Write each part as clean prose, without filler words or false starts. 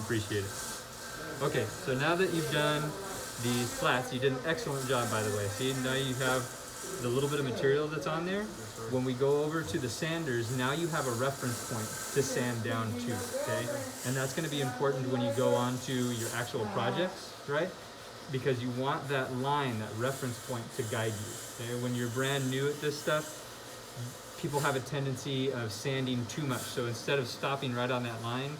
appreciate it. Okay, so now that you've done these flats, you did an excellent job, by the way. See, now you have the little bit of material that's on there. When we go over to the sanders, now you have a reference point to sand down to, okay? And that's gonna be important when you go on to your actual projects, right? Because you want that line, that reference point to guide you, okay? When you're brand new at this stuff, people have a tendency of sanding too much. So instead of stopping right on that line,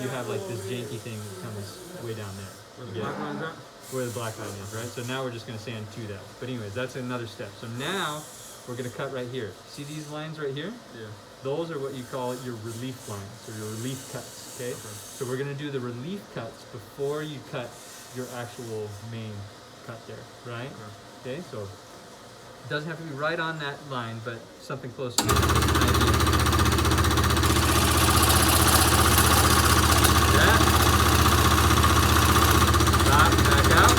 you have like this janky thing that comes way down there. Where the black line's at? Where the black line is, right? So now we're just gonna sand to that. But anyways, that's another step. So now we're gonna cut right here. See these lines right here? Yeah. Those are what you call your relief lines or your relief cuts, okay? So we're gonna do the relief cuts before you cut your actual main cut there, right? Okay, so it doesn't have to be right on that line, but something close to it. Stop, back out.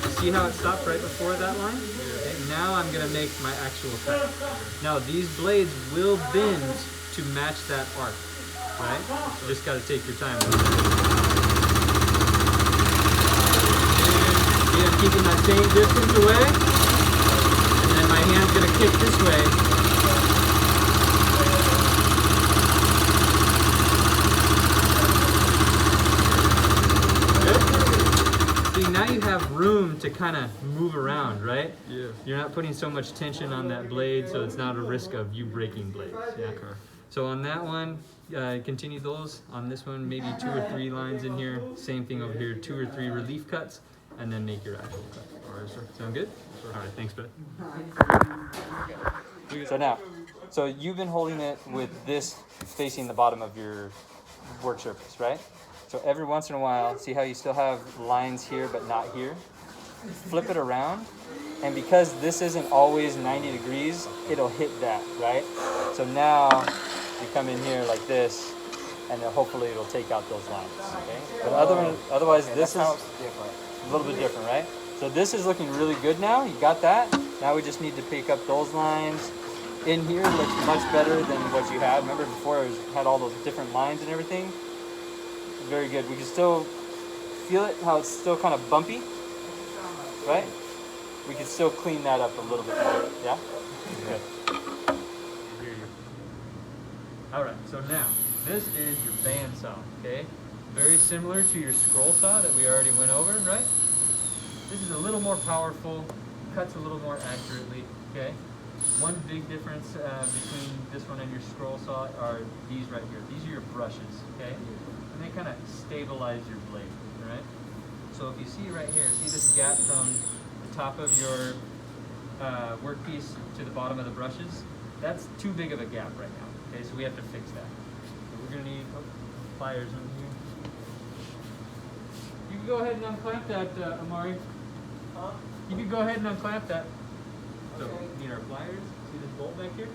You see how it stopped right before that line? Okay, now I'm gonna make my actual cut. Now these blades will bend to match that arc, right? You just gotta take your time. And I'm keeping that same distance away, and then my hand's gonna kick this way. Now you have room to kind of move around, right? Yeah. You're not putting so much tension on that blade, so it's not a risk of you breaking blades. Yeah. Okay. So on that one, continue those. On this one, maybe 2 or 3 lines in here. Same thing over here, 2 or 3 relief cuts, and then make your actual cut. All right, sir. Sound good? Sure. All right, thanks, bud. So you've been holding it with this facing the bottom of your work surface, right? So every once in a while, see how you still have lines here but not here? Flip it around, and because this isn't always 90 degrees, it'll hit that, right? So now you come in here like this, and then hopefully it'll take out those lines, okay? But otherwise this is a little bit different, right? So this is looking really good now, you got that. Now we just need to pick up those lines. In here looks much better than what you had. Remember before it had all those different lines and everything? Very good. We can still feel it, how it's still kind of bumpy, right? We can still clean that up a little bit more, yeah? Good. Hear you. All right, so now, this is your bandsaw, okay? Very similar to your scroll saw that we already went over, right? This is a little more powerful, cuts a little more accurately, okay? One big difference between this one and your scroll saw are these right here. These are your brushes, okay? And they kind of stabilize your blade, right? So if you see right here, see this gap from the top of your workpiece to the bottom of the brushes? That's too big of a gap right now, okay? So we have to fix that. So we're gonna need pliers on here. You can go ahead and unclamp that, Amari. Huh? You can go ahead and unclamp that. So we need our pliers. See this bolt back here?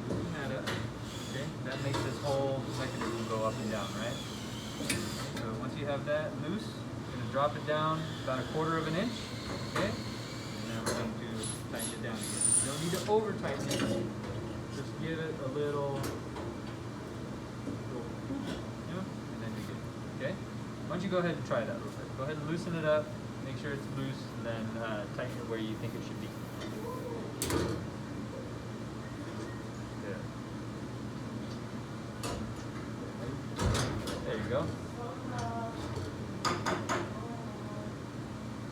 Loosen that up. Okay, that makes this whole mechanism go up and down, right? So once you have that loose, you're gonna drop it down about 1/4 of an inch, okay? And then we're going to tighten it down again. You don't need to over tighten it, just give it a little, you know, and then you're good, okay? Why don't you go ahead and try that real quick. Go ahead and loosen it up, make sure it's loose, then tighten it where you think it should be. There you go.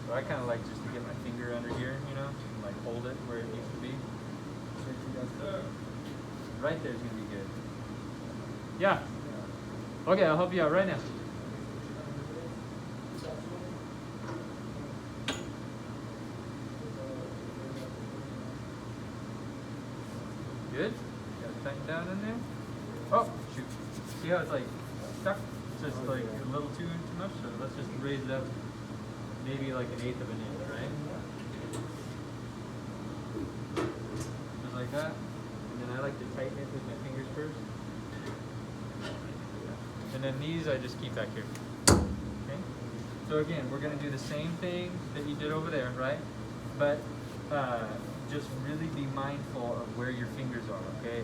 So I kind of like just to get my finger under here, you know, and like hold it where it needs to be. Right there is going to be good. Yeah. Okay, I'll help you out right now. Good? Got it tightened down in there? Oh, shoot. See how it's like stuck? It's just like a little too much, so let's just raise it up maybe like 1/8 of an inch, right? Just like that. And then I like to tighten it with my fingers first. And then these I just keep back here. Okay? So again, we're going to do the same thing that you did over there, right? But just really be mindful of where your fingers are, okay?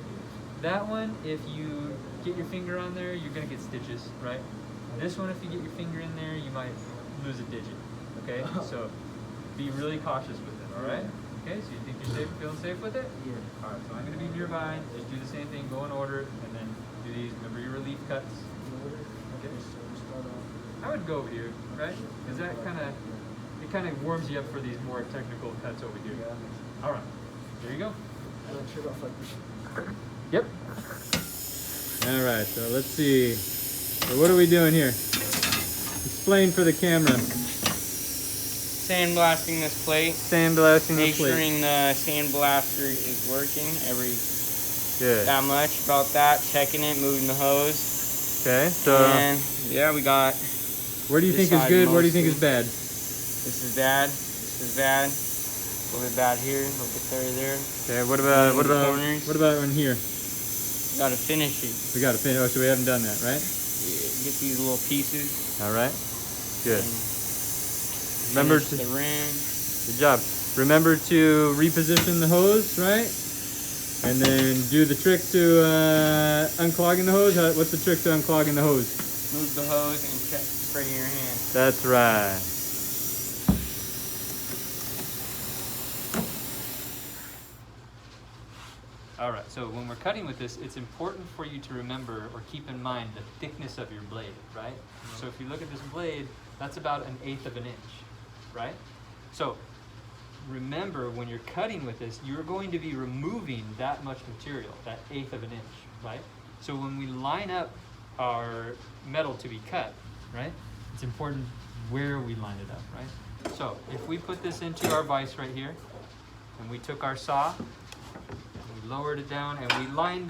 That one, if you get your finger on there, you're gonna get stitches, right? This one, if you get your finger in there, you might lose a digit, okay? So be really cautious with it, all right? Okay, so you think you're safe, feeling safe with it? Yeah. All right, so I'm gonna be nearby, just do the same thing, go in order, and then do these, remember your relief cuts. Okay. I would go over here, right? Because that kind of warms you up for these more technical cuts over here. All right, there you go. Yep. All right, so let's see. So what are we doing here? Explain for the camera. Sandblasting this plate. Sandblasting the Make plate. sure the sandblaster is working every Good. that much. About that. Checking it, moving the hose. Okay, so And yeah, we got. where do you think is good? Where do you think is bad? This is bad. This is bad. A little bit bad here. A little bit there. Okay, what about corners. in here? Gotta finish it. We got to finish. Oh, so we haven't done that, right? Yeah, get these little pieces. All right. Good. and Remember finish to. the rim. Good job. Remember to reposition the hose, right? And then do the trick to unclogging the hose. What's the trick to unclogging the hose? Move the hose and spray your hand. That's right. All right, so when we're cutting with this, it's important for you to remember or keep in mind the thickness of your blade, right? So if you look at this blade, that's about 1/8 of an inch, right? So remember, when you're cutting with this, you're going to be removing that much material, that 1/8 of an inch, right? So when we line up our metal to be cut, right, it's important where we line it up, right? So if we put this into our vise right here, and we took our saw, we lowered it down, and we lined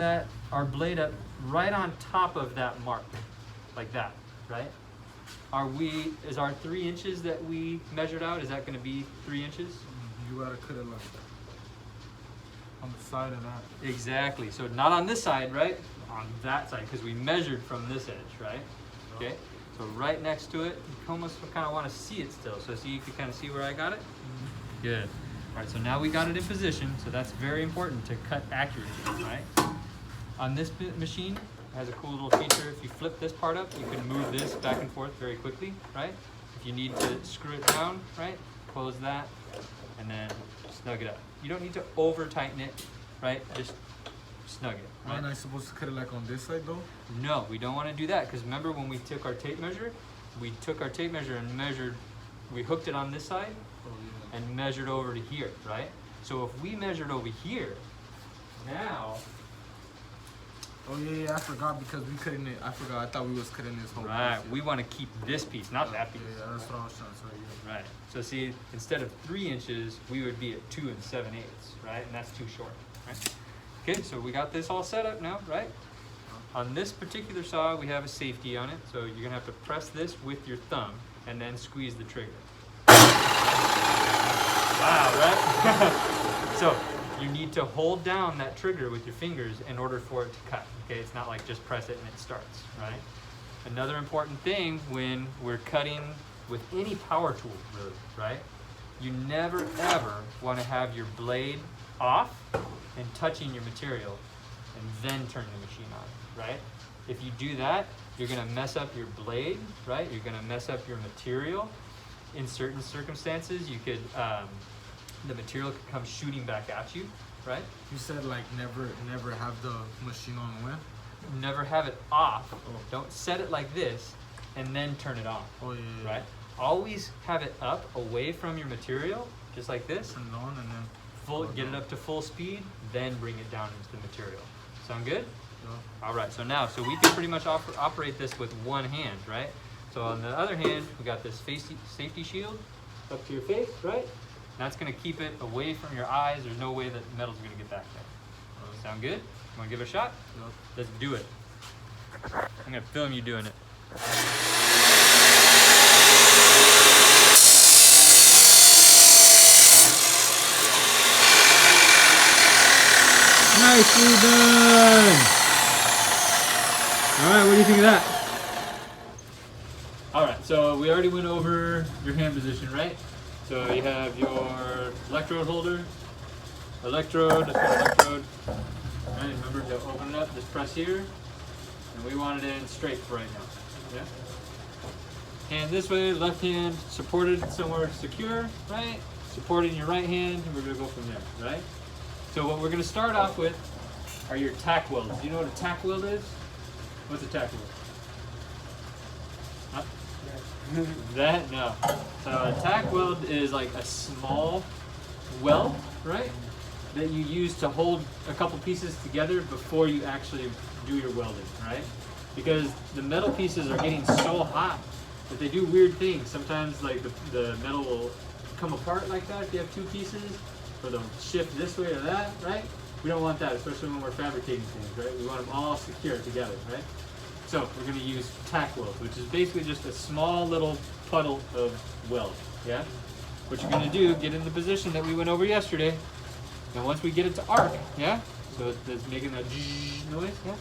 our blade up right on top of that mark, like that, right? Is our 3 inches that we measured out, is that gonna be 3 inches? You gotta cut it like on the side of that. Exactly, so not on this side, right? On that side, because we measured from this edge, right? Okay, so right next to it, you almost kind of want to see it still. So see, you can kind of see where I got it? Good. All right, so now we got it in position, so that's very important to cut accurately, right? On this machine, it has a cool little feature. If you flip this part up, you can move this back and forth very quickly, right? If you need to screw it down, right? Close that, and then snug it up. You don't need to over tighten it, right? Just snug it, right? Aren't I supposed to cut it like on this side though? No, we don't want to do that, because remember when we took our tape measure? We took our tape measure and measured, we hooked it on this side Oh yeah. and measured over to here, right? So if we measured over here, now, Oh yeah, I forgot because we cutting it. I forgot. I thought we was cutting this whole right, piece. we want to keep this piece, not that piece. Yeah, that's what I was trying to say. Yeah. Right. So see, instead of 3 inches, we would be at 2 7/8, right? And that's too short, right? Okay, so we got this all set up now, right? On this particular saw, we have a safety on it, so you're gonna have to press this with your thumb and then squeeze the trigger. Wow, right? So you need to hold down that trigger with your fingers in order for it to cut. Okay, it's not like just press it and it starts, right? Another important thing when we're cutting with any power tool, really, right? You never ever want to have your blade off and touching your material and then turn the machine on, right? If you do that, you're gonna mess up your blade, right? You're gonna mess up your material. In certain circumstances, you could, the material could come shooting back at you, right? You said like never have the machine on when? Never have it off. Don't set it like this and then turn it on, Oh yeah. Yeah. right? Always have it up away from your material, just like this. Turn it on and then. Get it up to full speed, then bring it down into the material. Sound good? Yeah. All right, so we can pretty much operate this with one hand, right? So on the other hand, we got this safety shield up to your face, right? That's gonna keep it away from your eyes. There's no way that metal's gonna get back there. Sound good? You wanna give it a shot? Yeah. Let's do it. I'm gonna film you doing it. Nicely done! Alright, what do you think of that? Alright, so we already went over your hand position, right? So you have your electrode holder, electrode, right? All right, remember to open it up, just press here, and we want it in straight for right now. Yeah. Hand this way, left hand supported somewhere secure, right? Supporting your right hand, and we're gonna go from there, right? So what we're gonna start off with are your tack welds. Do you know what a tack weld is? What's a tack weld? Huh? That? No. So a tack weld is like a small weld, right? That you use to hold a couple pieces together before you actually do your welding, right? Because the metal pieces are getting so hot that they do weird things. Sometimes like the metal will come apart like that if you have two pieces, or they'll shift this way or that, right? We don't want that, especially when we're fabricating things, right? We want them all secure together, right? So we're gonna use tack weld, which is basically just a small little puddle of weld, yeah? What you're gonna do, get in the position that we went over yesterday, and once we get it to arc, yeah? So it's making that noise, yeah?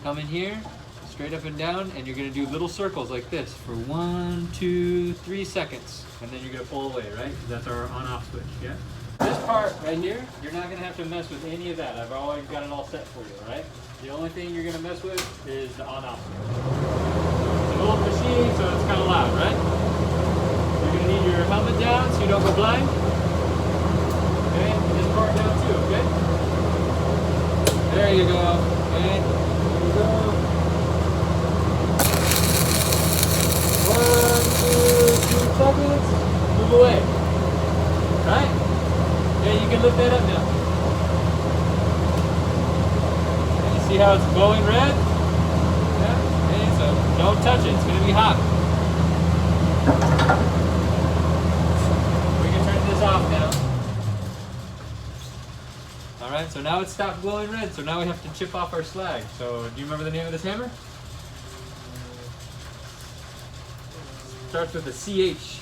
Come in here, straight up and down, and you're gonna do little circles like this for 1, 2, 3 seconds, and then you're gonna pull away, right? That's our on-off switch, yeah? This part right here, you're not gonna have to mess with any of that. I've already got it all set for you, all right? The only thing you're gonna mess with is the on-off switch. It's an old machine, so it's kind of loud, right? You're gonna need your helmet down so you don't go blind. Okay, and this part down too, okay? There you go, okay? Here we go. 1, 2, 3 seconds, move away, right? Yeah, you can lift that up now. Okay, see how it's glowing red? Yeah, okay, so don't touch it, it's gonna be hot. We can turn this off now. Alright, so now it's stopped glowing red, so now we have to chip off our slag. So, do you remember the name of this hammer? Starts with a CH.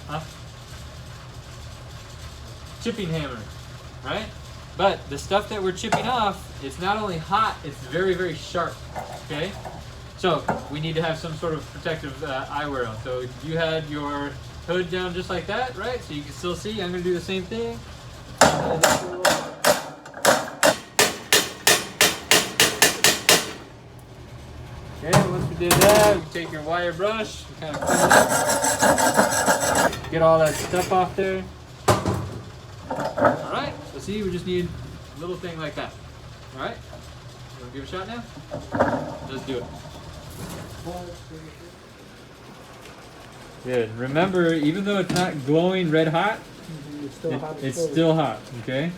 Huh? Chipping hammer, right? But the stuff that we're chipping off, it's not only hot, it's very, very sharp, okay? So we need to have some sort of protective eyewear on. So you had your hood down just like that, right? So you can still see. I'm gonna do the same thing. Okay, once we did that, you take your wire brush, kind of clean it up, get all that stuff off there. All right, so see, we just need a little thing like that. All right, you want to give it a shot now? Let's do it. Good. Remember, even though it's not glowing red hot, it's still hot, okay?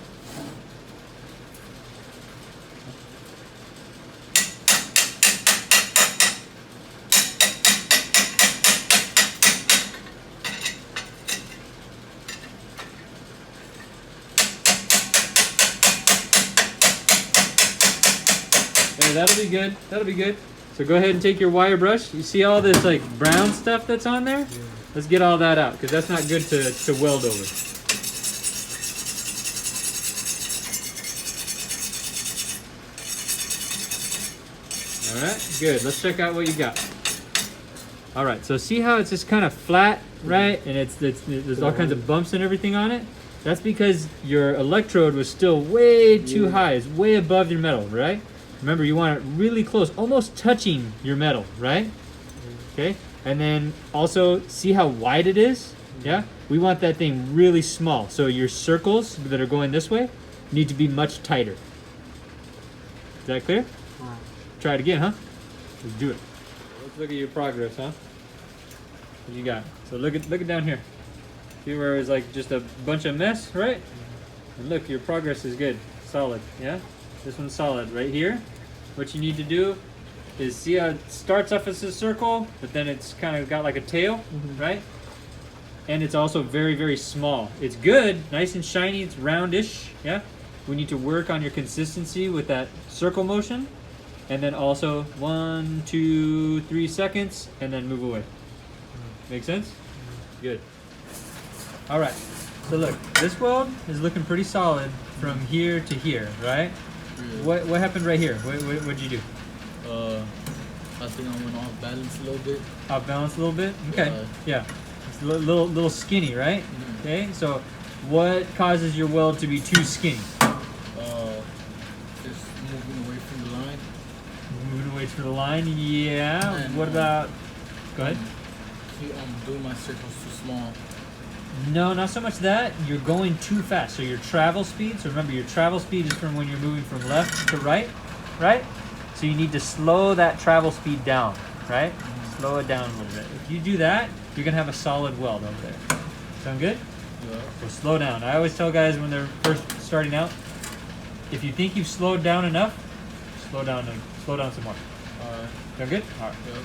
That'll be good. That'll be good. So go ahead and take your wire brush. You see all this like brown stuff that's on there? Yeah. Let's get all that out because that's not good to weld over. All right, good. Let's check out what you got. All right, so see how it's just kind of flat, right? And there's all kinds of bumps and everything on it? That's because your electrode was still way too high. It's way above your metal, right? Remember, you want it really close, almost touching your metal, right? Okay, and then also see how wide it is? Yeah, we want that thing really small. So your circles that are going this way need to be much tighter. Is that clear? Try it again, huh? Let's do it. Let's look at your progress, huh? What you got? So look at down here. See where it's like just a bunch of mess, right? And look, your progress is good, solid, yeah? This one's solid right here. What you need to do is see how it starts off as a circle, but then it's kind of got like a tail, right? And it's also very, very small. It's good, nice and shiny, it's roundish, yeah? We need to work on your consistency with that circle motion. And then also 1, 2, 3 seconds, and then move away. Make sense? Good. All right, so look, this weld is looking pretty solid from here to here, right? Yeah. What happened right here? What'd you do? I think I went off balance a little bit. Off balance a little bit? Okay, yeah. It's a little skinny, right? Okay, so what causes your weld to be too skinny? distance for the line, yeah. And, What about? Go ahead. Doing my circles too small. No, not so much that. You're going too fast. So your travel speed. So remember, your travel speed is from when you're moving from left to right, right? So you need to slow that travel speed down, right? Slow it down a little bit. If you do that, you're gonna have a solid weld over there. Sound good? Yeah. So slow down. I always tell guys when they're first starting out, if you think you've slowed down enough, slow down some more. Alright. Sound good? All right. Yeah.